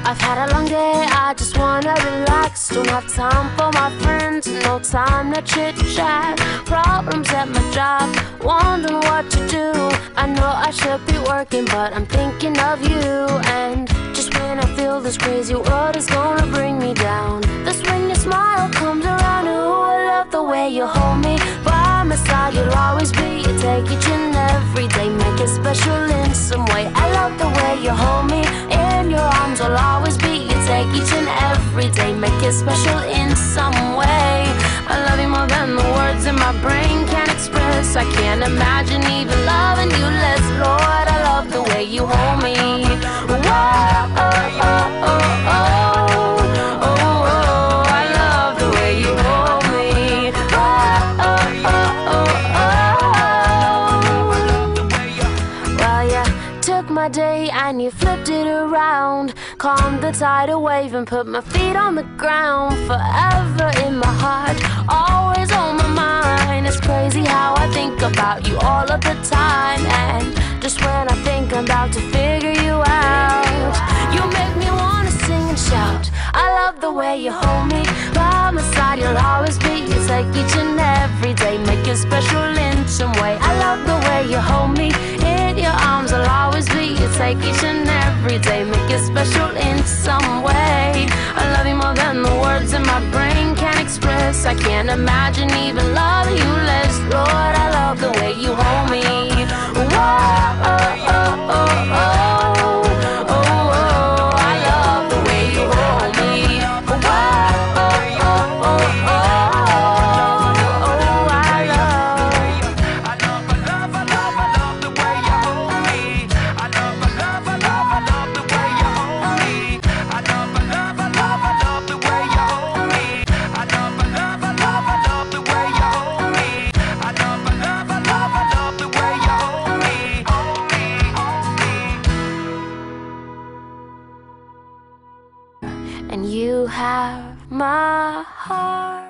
I've had a long day, I just wanna relax. Don't have time for my friends, no time to chit-chat. Problems at my job, wondering what to do. I know I should be working, but I'm thinking of you. And just when I feel this crazy world is gonna bring me down, that's when your smile comes around. Ooh, I love the way you hold me. By my side you'll always be. You take each and every day, make it special in some way. I love the way you hold me. In your arms I'll always be. You take each and every day, make it special in some way. I love you more than the words in my brain can express. I can't imagine even loving you less. Lord, I love the way you hold me. Whoa, oh, oh, oh, oh, oh, oh, I love the way you hold me. Oh, oh, oh, oh, oh. Well, you took my day and you flipped it around, calmed the tidal wave and put my feet on the ground. Forever in my heart, always on my mind. It's crazy how I think about you all of the time. And just when I think I'm about to figure you out, you make me wanna sing and shout. I love the way you hold me. By my side you'll always be. You take each and every day, make it special in some way. I love the way you hold me. In your arms I'll always be. You take each and every day, make it special in some way. I love you more than the words in my brain can express. I can't imagine even loving you less. Lord, I love the way you hold me. Whoa, oh, oh, oh, oh, oh, oh, I love the way you hold me. Whoa, oh, oh, oh, oh, oh, I love the way you hold me. I love the way you hold me. I love the way you hold me. I love the way you hold me. I love the way you hold me. and you have my heart.